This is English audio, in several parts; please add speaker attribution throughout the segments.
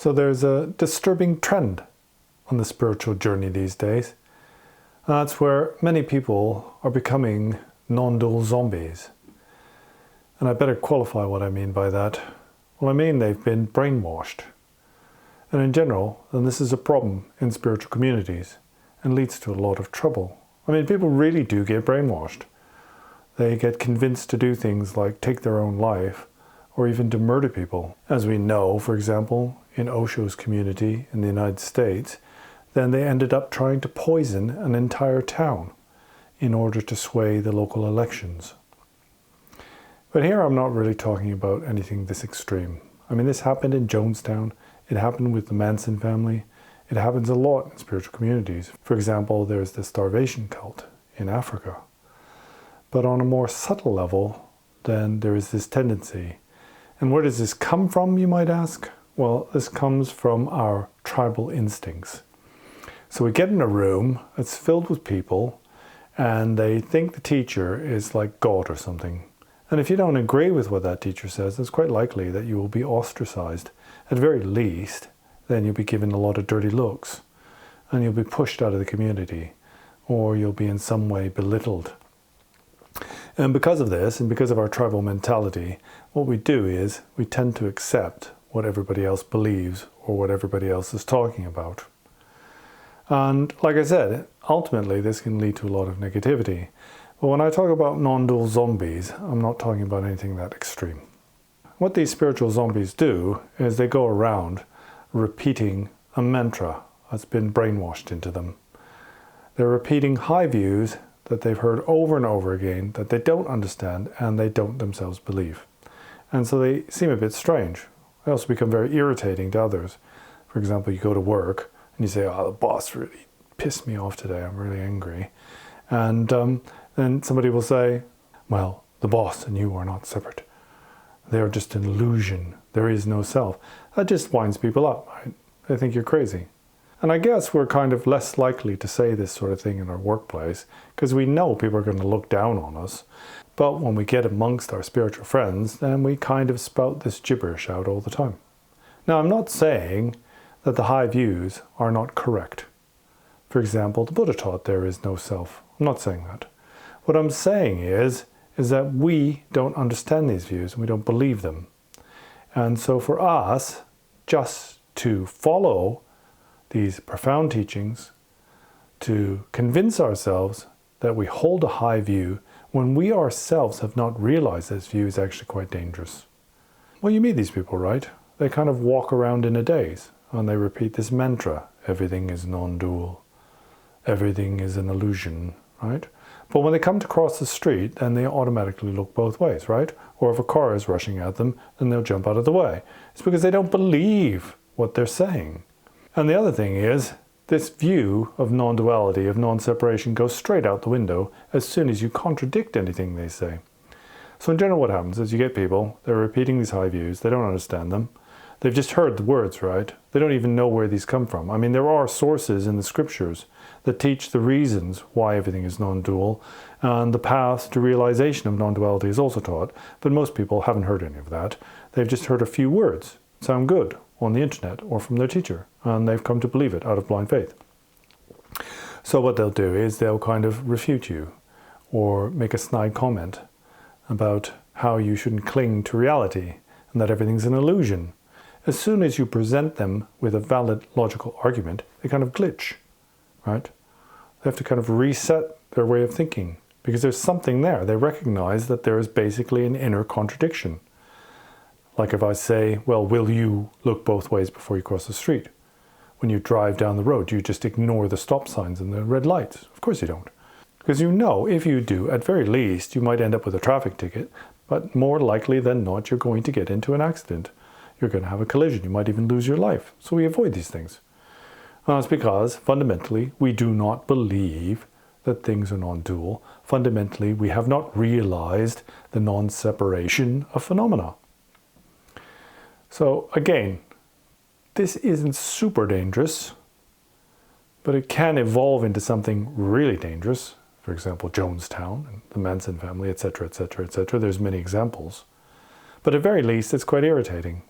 Speaker 1: So there's a disturbing trend on the spiritual journey these days. That's where many people are becoming non-dual zombies. And I better qualify what I mean by that. Well, I mean they've been brainwashed. And in general, then this is a problem in spiritual communities and leads to a lot of trouble. I mean, people really do get brainwashed. They get convinced to do things like take their own life or even to murder people. As we know, for example, in Osho's community in the United States, then they ended up trying to poison an entire town in order to sway the local elections. But here I'm not really talking about anything this extreme. I mean, this happened in Jonestown. It happened with the Manson family. It happens a lot in spiritual communities. For example, there's the starvation cult in Africa. But on a more subtle level, then there is this tendency. And where does this come from, you might ask? Well, this comes from our tribal instincts. So we get in a room that's filled with people, and they think the teacher is like God or something. And if you don't agree with what that teacher says, it's quite likely that you will be ostracized. At the very least, then you'll be given a lot of dirty looks, and you'll be pushed out of the community, or you'll be in some way belittled. And because of this, and because of our tribal mentality, what we do is we tend to accept what everybody else believes or what everybody else is talking about. And like I said, ultimately this can lead to a lot of negativity. But when I talk about non-dual zombies, I'm not talking about anything that extreme. What these spiritual zombies do is they go around repeating a mantra that's been brainwashed into them. They're repeating high views that they've heard over and over again that they don't understand and they don't themselves believe. And so they seem a bit strange. They also become very irritating to others. For example, you go to work and you say, oh, the boss really pissed me off today, I'm really angry. And then somebody will say, well, the boss and you are not separate. They are just an illusion. There is no self. That just winds people up, right? They think you're crazy. And I guess we're kind of less likely to say this sort of thing in our workplace because we know people are going to look down on us. But when we get amongst our spiritual friends, then we kind of spout this gibberish out all the time. Now, I'm not saying that the high views are not correct. For example, the Buddha taught there is no self. I'm not saying that. What I'm saying is that we don't understand these views and we don't believe them. And so for us, just to follow these profound teachings, to convince ourselves that we hold a high view when we ourselves have not realized this view is actually quite dangerous. Well, you meet these people, right? They kind of walk around in a daze and they repeat this mantra, everything is non-dual, everything is an illusion, right? But when they come to cross the street, then they automatically look both ways, right? Or if a car is rushing at them, then they'll jump out of the way. It's because they don't believe what they're saying. And the other thing is, this view of non-duality, of non-separation, goes straight out the window as soon as you contradict anything they say. So in general what happens is you get people, they're repeating these high views, they don't understand them. They've just heard the words, right? They don't even know where these come from. I mean, there are sources in the scriptures that teach the reasons why everything is non-dual, and the path to realization of non-duality is also taught, but most people haven't heard any of that. They've just heard a few words, sound good, on the internet or from their teacher, and they've come to believe it out of blind faith. So what they'll do is they'll kind of refute you or make a snide comment about how you shouldn't cling to reality and that everything's an illusion. As soon as you present them with a valid logical argument, they kind of glitch, right? They have to kind of reset their way of thinking because there's something there. They recognize that there is basically an inner contradiction. Like if I say, well, will you look both ways before you cross the street? When you drive down the road, you just ignore the stop signs and the red lights. Of course you don't. Because you know, if you do, at very least, you might end up with a traffic ticket, but more likely than not, you're going to get into an accident. You're going to have a collision. You might even lose your life. So we avoid these things. It's because, fundamentally, we do not believe that things are non-dual. Fundamentally, we have not realized the non-separation of phenomena. So again, this isn't super dangerous, but it can evolve into something really dangerous. For example, Jonestown and the Manson family, etc., etc., etc. There's many examples. But at very least, it's quite irritating.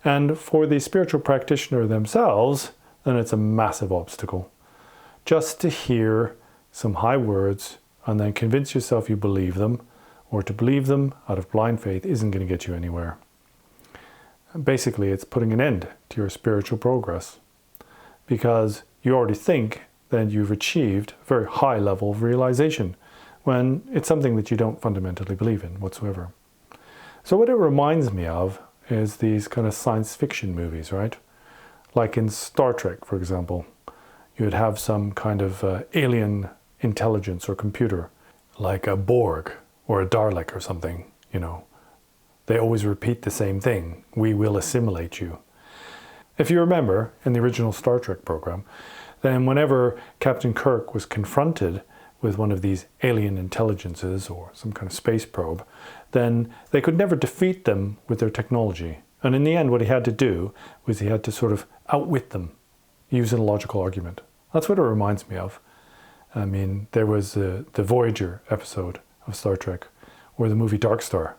Speaker 1: And for the spiritual practitioner themselves, then it's a massive obstacle. Just to hear some high words and then convince yourself you believe them, or to believe them out of blind faith, isn't going to get you anywhere. Basically, it's putting an end to your spiritual progress, because you already think that you've achieved a very high level of realization when it's something that you don't fundamentally believe in whatsoever. So what it reminds me of is these kind of science fiction movies, right? Like in Star Trek, for example, you'd have some kind of alien intelligence or computer, like a Borg or a Dalek or something, you know. They always repeat the same thing: we will assimilate you. If you remember, in the original Star Trek program, then whenever Captain Kirk was confronted with one of these alien intelligences or some kind of space probe, then they could never defeat them with their technology. And in the end, what he had to do was he had to sort of outwit them, using a logical argument. That's what it reminds me of. I mean, there was the Voyager episode of Star Trek, or the movie Dark Star,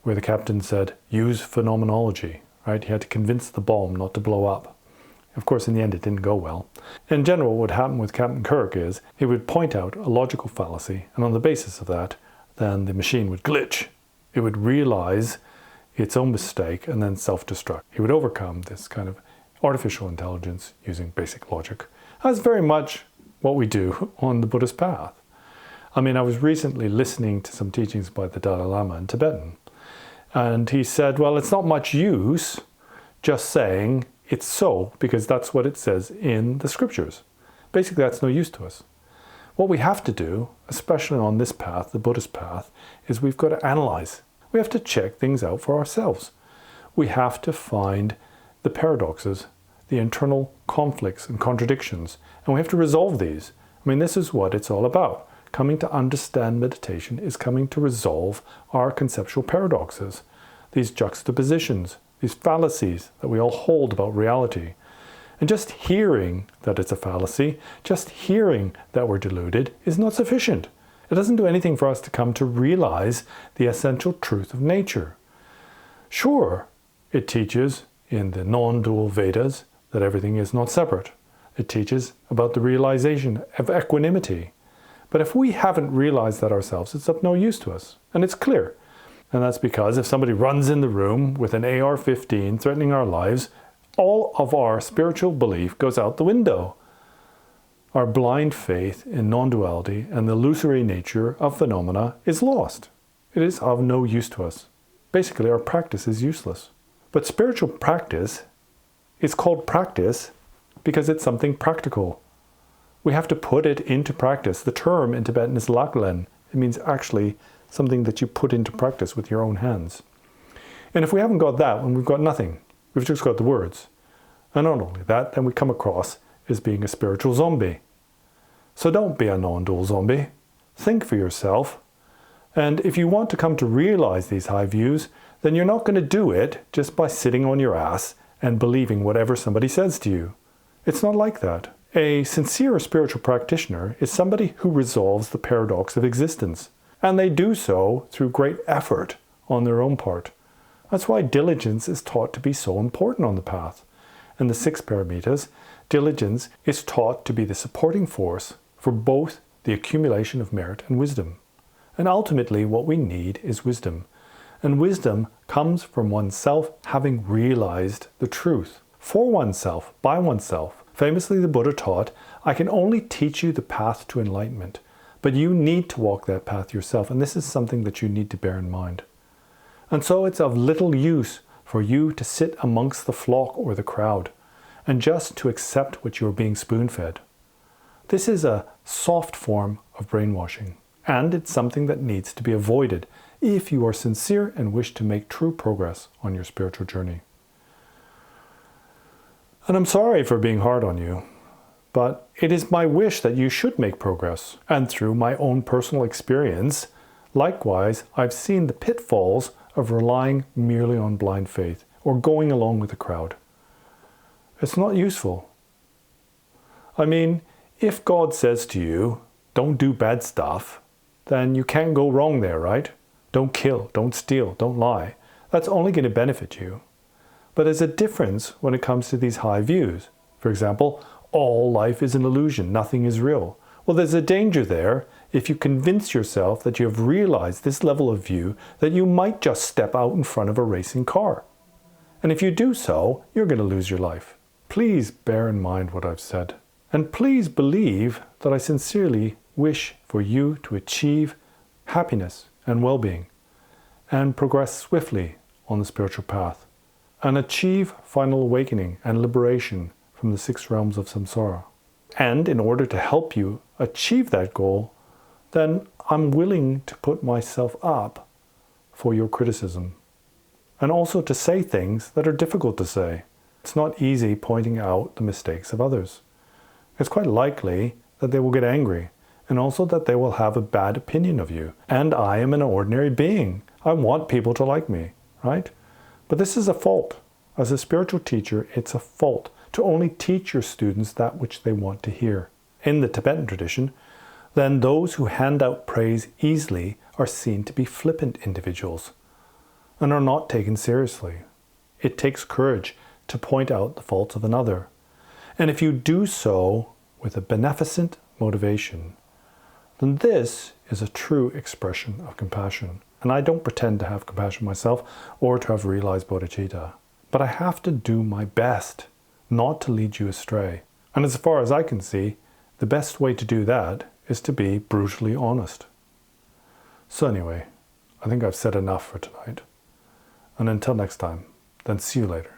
Speaker 1: where the captain said, use phenomenology, right? He had to convince the bomb not to blow up. Of course, in the end, it didn't go well. In general, what happened with Captain Kirk is he would point out a logical fallacy, and on the basis of that, then the machine would glitch. It would realize its own mistake and then self-destruct. He would overcome this kind of artificial intelligence using basic logic. That's very much what we do on the Buddhist path. I mean, I was recently listening to some teachings by the Dalai Lama in Tibetan, and he said, well, it's not much use just saying it's so, because that's what it says in the scriptures. Basically, that's no use to us. What we have to do, especially on this path, the Buddhist path, is we've got to analyze. We have to check things out for ourselves. We have to find the paradoxes, the internal conflicts and contradictions, and we have to resolve these. I mean, this is what it's all about. Coming to understand meditation is coming to resolve our conceptual paradoxes, these juxtapositions, these fallacies that we all hold about reality. And just hearing that it's a fallacy, just hearing that we're deluded, is not sufficient. It doesn't do anything for us to come to realize the essential truth of nature. Sure, it teaches in the non-dual Vedas that everything is not separate. It teaches about the realization of equanimity. But if we haven't realized that ourselves, it's of no use to us. And it's clear. And that's because if somebody runs in the room with an AR-15 threatening our lives, all of our spiritual belief goes out the window. Our blind faith in non-duality and the illusory nature of phenomena is lost. It is of no use to us. Basically, our practice is useless. But spiritual practice is called practice because it's something practical. We have to put it into practice. The term in Tibetan is laklen. It means actually something that you put into practice with your own hands. And if we haven't got that, then we've got nothing. We've just got the words. And not only that, then we come across as being a spiritual zombie. So don't be a non-dual zombie. Think for yourself. And if you want to come to realize these high views, then you're not going to do it just by sitting on your ass and believing whatever somebody says to you. It's not like that. A sincere spiritual practitioner is somebody who resolves the paradox of existence. And they do so through great effort on their own part. That's why diligence is taught to be so important on the path. In the 6 paramitas, diligence is taught to be the supporting force for both the accumulation of merit and wisdom. And ultimately what we need is wisdom. And wisdom comes from oneself having realized the truth. For oneself, by oneself. Famously, the Buddha taught, I can only teach you the path to enlightenment, but you need to walk that path yourself, and this is something that you need to bear in mind. And so it's of little use for you to sit amongst the flock or the crowd, and just to accept what you're being spoon-fed. This is a soft form of brainwashing, and it's something that needs to be avoided if you are sincere and wish to make true progress on your spiritual journey. And I'm sorry for being hard on you, but it is my wish that you should make progress. And through my own personal experience, likewise, I've seen the pitfalls of relying merely on blind faith or going along with the crowd. It's not useful. I mean, if God says to you, don't do bad stuff, then you can't go wrong there, right? Don't kill, don't steal, don't lie. That's only going to benefit you. But there's a difference when it comes to these high views. For example, all life is an illusion, nothing is real. Well, there's a danger there if you convince yourself that you have realized this level of view that you might just step out in front of a racing car. And if you do so, you're going to lose your life. Please bear in mind what I've said. And please believe that I sincerely wish for you to achieve happiness and well-being and progress swiftly on the spiritual path and achieve final awakening and liberation from the 6 realms of samsara. And in order to help you achieve that goal, then I'm willing to put myself up for your criticism and also to say things that are difficult to say. It's not easy pointing out the mistakes of others. It's quite likely that they will get angry and also that they will have a bad opinion of you. And I am an ordinary being. I want people to like me, right? But this is a fault. As a spiritual teacher, it's a fault to only teach your students that which they want to hear. In the Tibetan tradition, then those who hand out praise easily are seen to be flippant individuals and are not taken seriously. It takes courage to point out the faults of another. And if you do so with a beneficent motivation, then this is a true expression of compassion. And I don't pretend to have compassion myself or to have realized bodhicitta. But I have to do my best not to lead you astray. And as far as I can see, the best way to do that is to be brutally honest. So anyway, I think I've said enough for tonight. And until next time, then see you later.